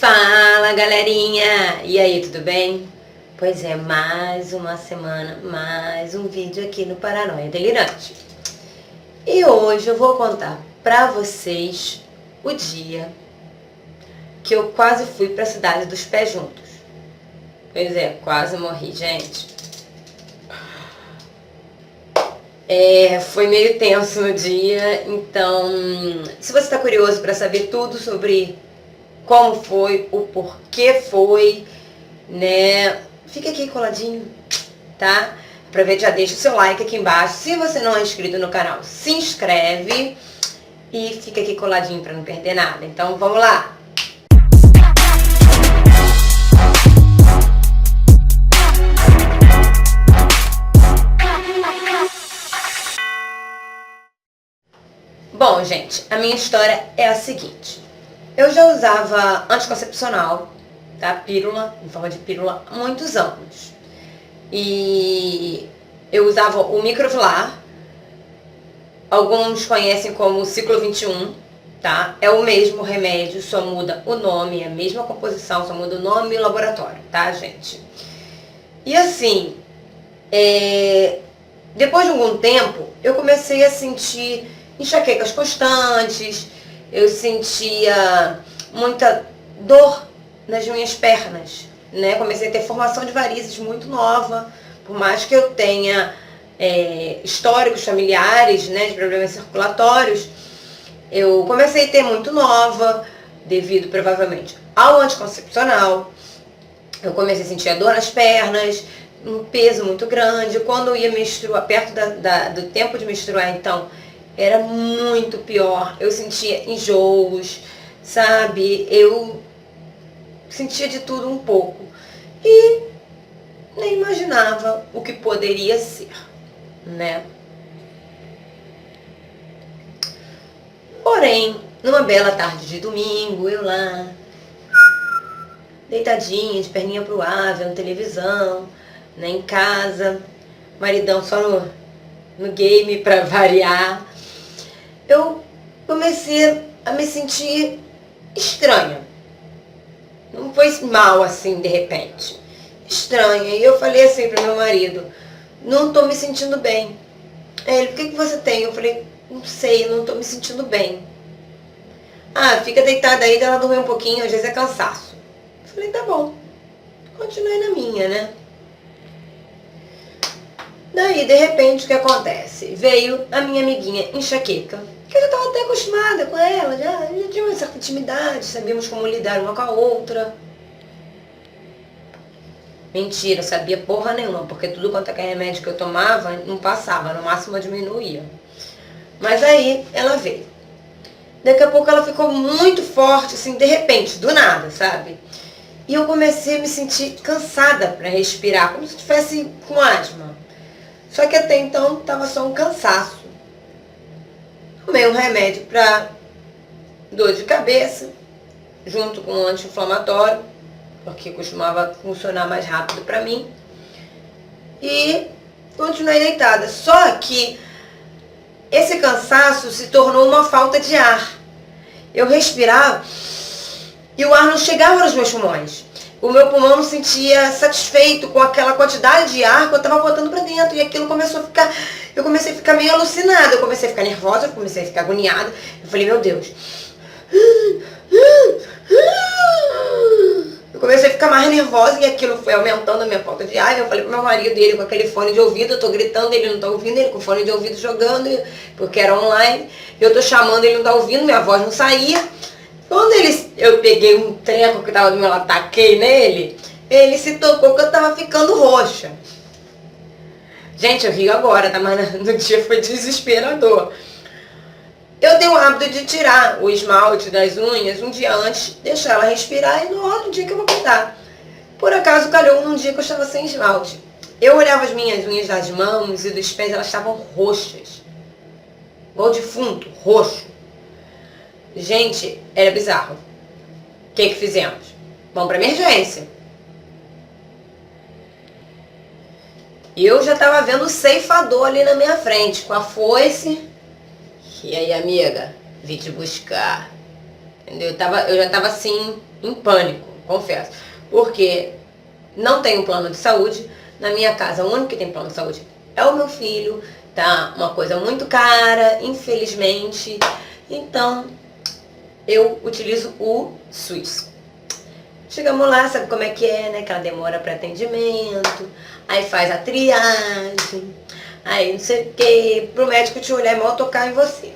Fala, galerinha! E aí, tudo bem? Pois é, mais uma semana, mais um vídeo aqui no Paranoia Delirante. E hoje eu vou contar pra vocês o dia que eu quase fui pra Cidade dos Pés Juntos. Pois é, quase morri, gente. Foi meio tenso no dia, então se você está curioso para saber tudo sobre como foi, o porquê foi, né, fica aqui coladinho, tá? Aproveita e já deixa o seu like aqui embaixo. Se você não é inscrito no canal, se inscreve e fica aqui coladinho para não perder nada. Então vamos lá! Bom, gente, a minha história é a seguinte. Eu já usava anticoncepcional, tá? Pílula, em forma de pílula, há muitos anos. E eu usava o Microvilar, alguns conhecem como Ciclo 21, tá? É o mesmo remédio, só muda o nome, é a mesma composição, só muda o nome e o laboratório, tá, gente? E assim, depois de algum tempo, eu comecei a sentir enxaquecas constantes, eu sentia muita dor nas minhas pernas, né? Comecei a ter formação de varizes muito nova, por mais que eu tenha históricos familiares, né, de problemas circulatórios, eu comecei a ter muito nova, devido provavelmente ao anticoncepcional. Eu comecei a sentir a dor nas pernas, um peso muito grande. Quando eu ia menstruar, perto do tempo de menstruar, então, era muito pior. Eu sentia enjoos, sabe? Eu sentia de tudo um pouco. E nem imaginava o que poderia ser, né? Porém, numa bela tarde de domingo, eu lá, deitadinha, de perninha pro ar, vendo televisão, né, em casa, maridão só no game pra variar, eu comecei a me sentir estranha. Não foi mal assim, de repente. Estranha. E eu falei assim pro meu marido, não tô me sentindo bem. Ele, o que você tem? Eu falei, não sei, eu não tô me sentindo bem. Ah, fica deitada aí, ela dormir um pouquinho, às vezes é cansaço. Eu falei, tá bom. Continuei na minha, né? Daí, de repente, o que acontece? Veio a minha amiguinha enxaqueca, que eu já estava até acostumada com ela, já tinha uma certa intimidade, sabíamos como lidar uma com a outra. Mentira, sabia porra nenhuma, porque tudo quanto é remédio que eu tomava não passava, no máximo diminuía. Mas aí ela veio. Daqui a pouco ela ficou muito forte, assim, de repente, do nada, sabe? E eu comecei a me sentir cansada para respirar, como se eu estivesse com asma. Só que até então estava só um cansaço. Tomei um remédio para dor de cabeça, junto com um anti-inflamatório, porque costumava funcionar mais rápido para mim. E continuei deitada. Só que esse cansaço se tornou uma falta de ar. Eu respirava e o ar não chegava nos meus pulmões. O meu pulmão não se sentia satisfeito com aquela quantidade de ar que eu estava botando para dentro. E aquilo começou a ficar... Eu comecei a ficar meio alucinada. Eu comecei a ficar nervosa, eu comecei a ficar agoniada. Eu falei, meu Deus. Eu comecei a ficar mais nervosa e aquilo foi aumentando a minha falta de ar. Eu falei pro meu marido, ele com aquele fone de ouvido, eu tô gritando, ele não tá ouvindo, ele com fone de ouvido jogando, porque era online. Eu tô chamando, ele não tá ouvindo, minha voz não saía. Quando eu peguei um treco que tava do meu lado, taquei nele, ele se tocou que eu tava ficando roxa. Gente, eu rio agora, tá? Mas no dia foi desesperador. Eu tenho o hábito de tirar o esmalte das unhas um dia antes, deixar ela respirar e no outro dia que eu vou botar. Por acaso calhou num dia que eu estava sem esmalte. Eu olhava as minhas unhas das mãos e dos pés, elas estavam roxas. Igual defunto, roxo. Gente, era bizarro. O que fizemos? Vamos pra emergência. Eu já tava vendo o ceifador ali na minha frente, com a foice. E aí, amiga, vim te buscar. Entendeu? Eu já tava assim, em pânico, confesso. Porque não tenho plano de saúde. Na minha casa, o único que tem plano de saúde é o meu filho. Tá uma coisa muito cara, infelizmente. Então, eu utilizo o SUS. Chegamos lá, sabe como é que é, né? Que ela demora para atendimento, aí faz a triagem, aí não sei o que, pro médico te olhar e mal tocar em você.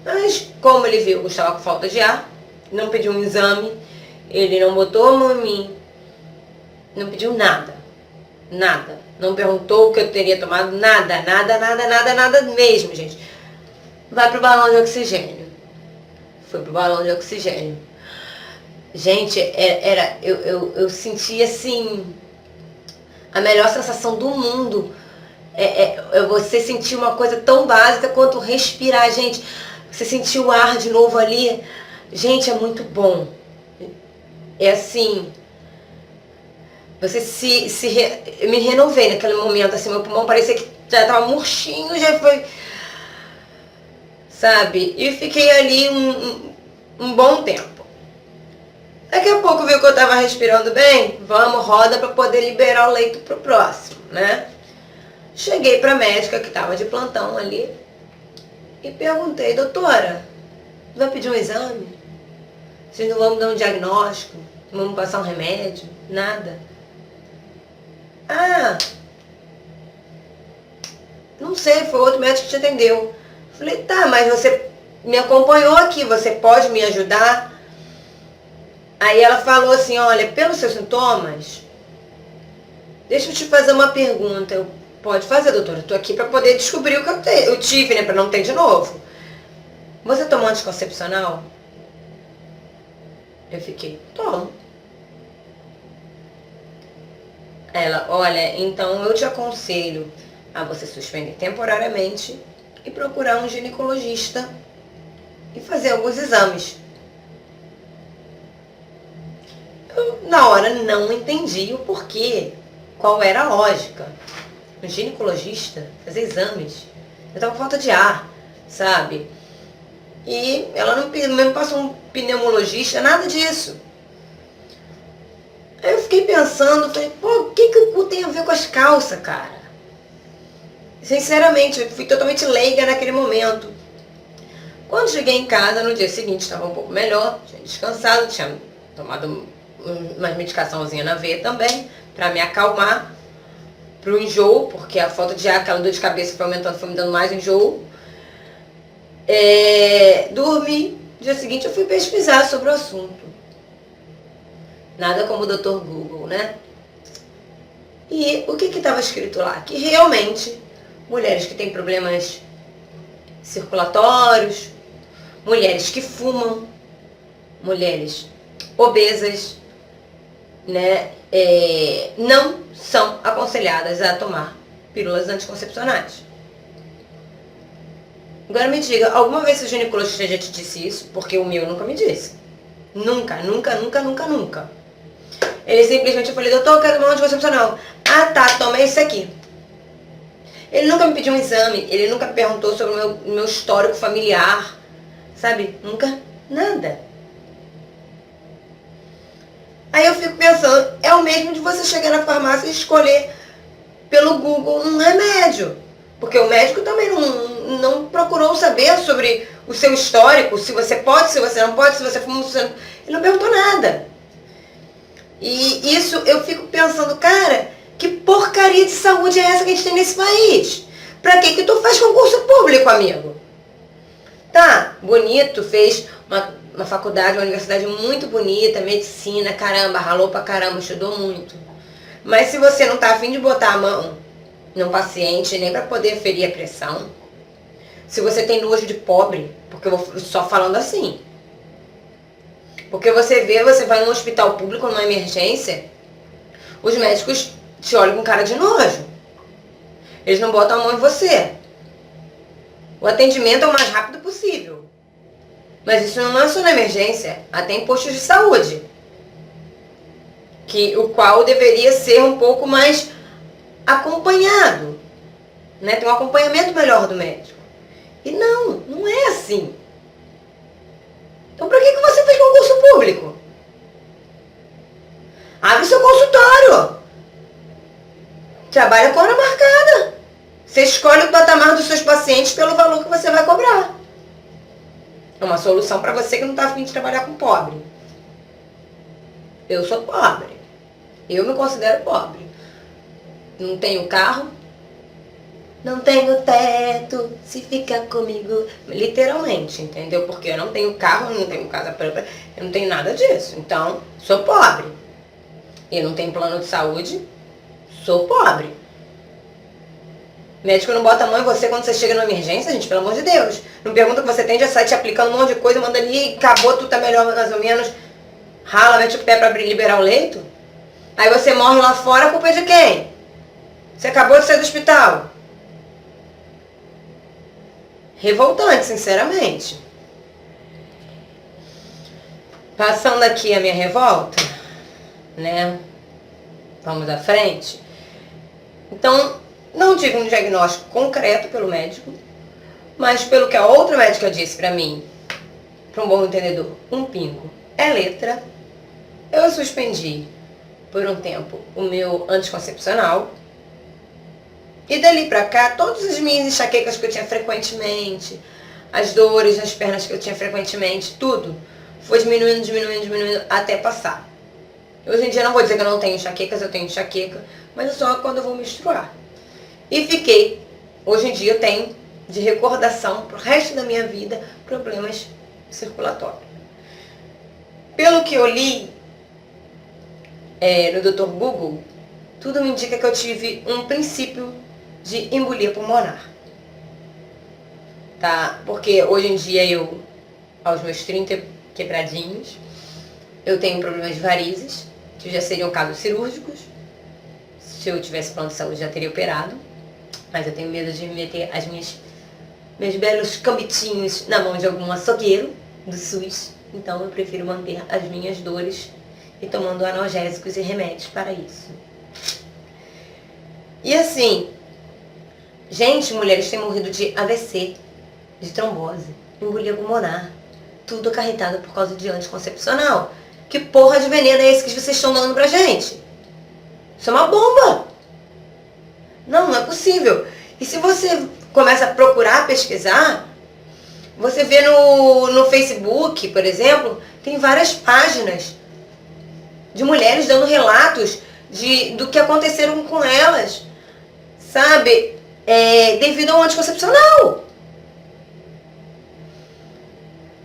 Mas como ele viu que eu estava com falta de ar, não pediu um exame, ele não botou a mão em mim, não pediu nada, nada. Não perguntou o que eu teria tomado, nada, nada, nada, nada, nada mesmo, gente. Vai pro balão de oxigênio. Foi pro balão de oxigênio. Gente, eu senti assim, a melhor sensação do mundo. Você sentir uma coisa tão básica quanto respirar, gente. Você sentir o ar de novo ali. Gente, é muito bom. É assim, eu me renovei naquele momento, assim, meu pulmão parecia que já tava murchinho, já foi, sabe? E fiquei ali um bom tempo. Daqui a pouco viu que eu tava respirando bem, vamos, roda para poder liberar o leito pro próximo, né? Cheguei pra médica que tava de plantão ali e perguntei, doutora, vai pedir um exame? Vocês não vão dar um diagnóstico? Não vamos passar um remédio? Nada. Ah, não sei, foi outro médico que te atendeu. Falei, tá, mas você me acompanhou aqui, você pode me ajudar? Aí ela falou assim, olha, pelos seus sintomas, deixa eu te fazer uma pergunta. Eu, pode fazer, doutora, eu tô aqui para poder descobrir o que eu tive, né, para não ter de novo. Você tomou anticoncepcional? Eu fiquei, tomo. Ela, olha, então eu te aconselho a você suspender temporariamente e procurar um ginecologista e fazer alguns exames. Eu, na hora, não entendi o porquê, qual era a lógica. Um ginecologista fazer exames. Eu tava com falta de ar, sabe? E ela não me passou um pneumologista, nada disso. Aí eu fiquei pensando, falei, pô, o que o cu tem a ver com as calças, cara? Sinceramente, eu fui totalmente leiga naquele momento. Quando cheguei em casa, no dia seguinte, estava um pouco melhor, tinha descansado, tinha tomado uma medicaçãozinha na veia também, para me acalmar, pro enjoo, porque a falta de ar, aquela dor de cabeça foi aumentando, foi me dando mais enjoo. Dormi, no dia seguinte eu fui pesquisar sobre o assunto. Nada como o Dr. Google, né? E o que estava escrito lá? Que realmente, mulheres que têm problemas circulatórios, mulheres que fumam, mulheres obesas, né, não são aconselhadas a tomar pílulas anticoncepcionais. Agora me diga, alguma vez o ginecologista já te disse isso? Porque o meu nunca me disse. Nunca, nunca, nunca, nunca, nunca. Ele simplesmente falou, doutor, eu quero tomar um anticoncepcional. Ah, tá, toma esse aqui. Ele nunca me pediu um exame, ele nunca perguntou sobre o meu histórico familiar, sabe? Nunca, nada. Aí eu fico pensando, é o mesmo de você chegar na farmácia e escolher pelo Google um remédio. Porque o médico também não procurou saber sobre o seu histórico, se você pode, se você não pode, se você fuma, se você não... Ele não perguntou nada. E isso eu fico pensando, cara, que porcaria de saúde é essa que a gente tem nesse país? Pra que tu faz concurso público, amigo? Tá, bonito, fez uma faculdade, uma universidade muito bonita, medicina, caramba, ralou pra caramba, estudou muito. Mas se você não tá a fim de botar a mão num paciente, nem pra poder ferir a pressão, se você tem nojo de pobre, porque eu vou só falando assim, porque você vai num hospital público, numa emergência, os médicos te olham com cara de nojo. Eles não botam a mão em você. O atendimento é o mais rápido possível. Mas isso não é só na emergência, até em postos de saúde. O qual deveria ser um pouco mais acompanhado. Né? Tem um acompanhamento melhor do médico. E não é assim. Então pra que você fez concurso público? Abre seu consultório. Trabalha com hora marcada. Você escolhe o patamar dos seus pacientes pelo valor que você vai cobrar. É uma solução para você que não está afim de trabalhar com pobre. Eu sou pobre. Eu me considero pobre. Não tenho carro. Não tenho teto, se fica comigo. Literalmente, entendeu? Porque eu não tenho carro, não tenho casa própria, eu não tenho nada disso. Então, sou pobre. Eu não tenho plano de saúde, sou pobre. Médico não bota a mão em você quando você chega numa emergência, gente, pelo amor de Deus. Não pergunta o que você tem, já sai te aplicando um monte de coisa, manda ali, acabou, tudo tá melhor mais ou menos. Rala, mete o pé pra liberar o leito. Aí você morre lá fora, a culpa é de quem? Você acabou de sair do hospital. Revoltante, sinceramente. Passando aqui a minha revolta, né? Vamos à frente. Então, não tive um diagnóstico concreto pelo médico, mas pelo que a outra médica disse pra mim, para um bom entendedor, um pingo é letra. Eu suspendi por um tempo o meu anticoncepcional. E dali pra cá, todas as minhas enxaquecas que eu tinha frequentemente, as dores nas pernas que eu tinha frequentemente, tudo foi diminuindo, até passar. Hoje em dia não vou dizer que eu não tenho enxaquecas, eu tenho enxaqueca, mas é só quando eu vou menstruar. E fiquei, hoje em dia eu tenho de recordação pro resto da minha vida problemas circulatórios. Pelo que eu li no Dr. Google, tudo me indica que eu tive um princípio de embolia pulmonar. Tá? Porque hoje em dia eu, aos meus 30 quebradinhos, eu tenho problemas de varizes, que já seriam casos cirúrgicos. Se eu tivesse plano de saúde, já teria operado. Mas eu tenho medo de meter meus belos cambitinhos na mão de algum açougueiro do SUS. Então eu prefiro manter as minhas dores e tomando analgésicos e remédios para isso. E assim, gente, mulheres têm morrido de AVC, de trombose, embolia pulmonar, tudo acarretado por causa de anticoncepcional. Que porra de veneno é esse que vocês estão dando pra gente? Isso é uma bomba! Não é possível. E se você começa a procurar, pesquisar, você vê no Facebook, por exemplo, tem várias páginas de mulheres dando relatos do que aconteceram com elas, sabe? Devido ao anticoncepcional.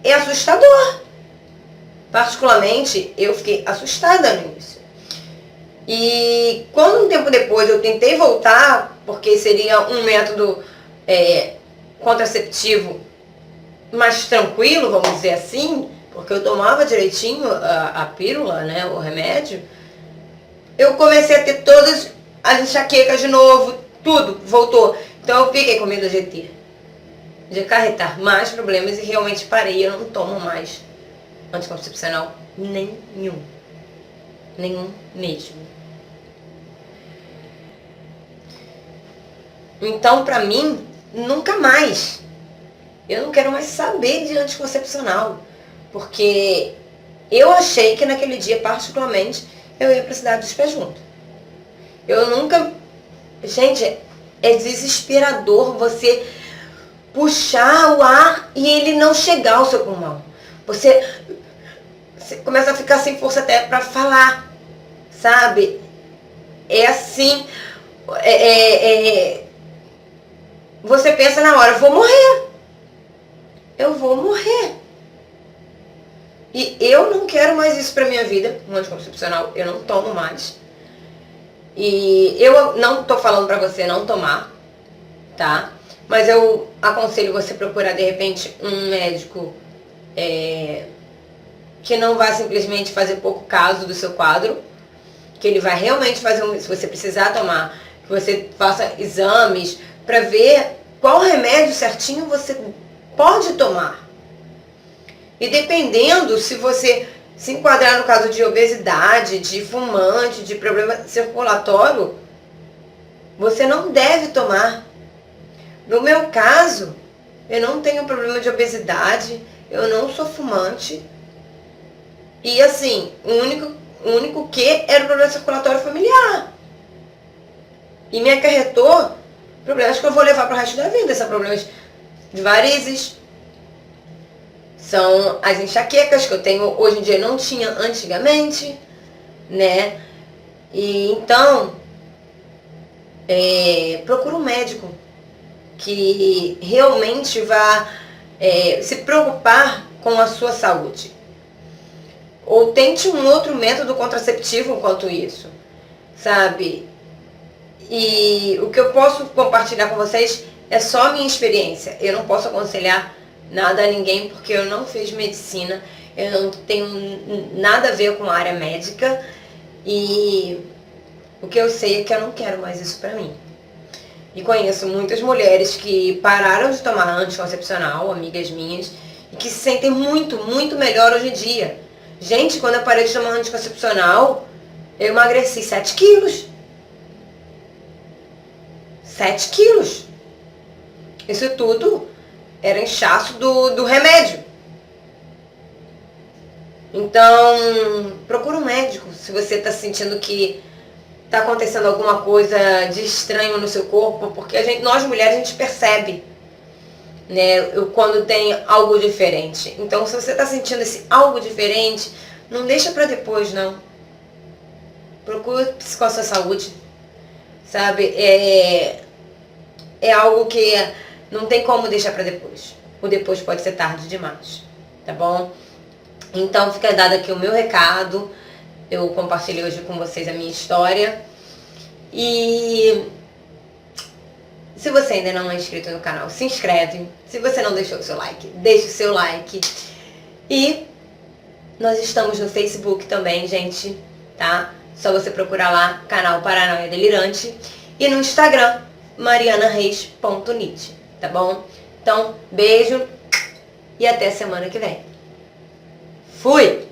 É assustador. Particularmente, eu fiquei assustada no início. E quando um tempo depois eu tentei voltar, porque seria um método contraceptivo mais tranquilo, vamos dizer assim, porque eu tomava direitinho a pílula, né, o remédio, eu comecei a ter todas as enxaquecas de novo, tudo voltou. Então eu fiquei com medo de acarretar mais problemas e realmente parei, eu não tomo mais anticoncepcional nenhum. Nenhum mesmo. Então, pra mim, nunca mais. Eu não quero mais saber de anticoncepcional. Porque eu achei que naquele dia, particularmente, eu ia precisar dos pés juntos. Eu nunca... Gente, é desesperador você puxar o ar e ele não chegar ao seu pulmão. Você começa a ficar sem força até pra falar, sabe? É assim, você pensa na hora, eu vou morrer. E eu não quero mais isso pra minha vida, um anticoncepcional, eu não tomo mais. E eu não tô falando pra você não tomar, tá? Mas eu aconselho você procurar, de repente, um médico que não vai simplesmente fazer pouco caso do seu quadro, que ele vai realmente fazer, se você precisar tomar, que você faça exames para ver qual remédio certinho você pode tomar. E dependendo, se você se enquadrar no caso de obesidade, de fumante, de problema circulatório, você não deve tomar. No meu caso, eu não tenho problema de obesidade, eu não sou fumante. E assim, O único que era o problema circulatório familiar. E me acarretou problemas que eu vou levar para o resto da vida. São problemas de varizes, são as enxaquecas que eu tenho hoje em dia, não tinha antigamente, né? E então, procura um médico que realmente vá se preocupar com a sua saúde. Ou tente um outro método contraceptivo quanto isso, sabe? E o que eu posso compartilhar com vocês é só a minha experiência. Eu não posso aconselhar nada a ninguém porque eu não fiz medicina, eu não tenho nada a ver com a área médica e o que eu sei é que eu não quero mais isso pra mim. E conheço muitas mulheres que pararam de tomar anticoncepcional, amigas minhas, e que se sentem muito, muito melhor hoje em dia. Gente, quando eu parei de tomar anticoncepcional, eu emagreci 7 quilos. 7 quilos. Isso tudo era inchaço do remédio. Então, procura um médico se você está sentindo que está acontecendo alguma coisa de estranho no seu corpo, porque nós mulheres, a gente percebe, né, quando tem algo diferente. Então, se você está sentindo esse algo diferente, não deixa para depois, não. Procura com a sua saúde, sabe? É algo que não tem como deixar para depois. O depois pode ser tarde demais, tá bom? Então fica dado aqui o meu recado. Eu compartilhei hoje com vocês a minha história. E se você ainda não é inscrito no canal, se inscreve. Se você não deixou o seu like, deixa o seu like. E nós estamos no Facebook também, gente, tá? Só você procurar lá, canal Paranoia Delirante. E no Instagram, marianareis.nit, tá bom? Então, beijo e até semana que vem. Fui!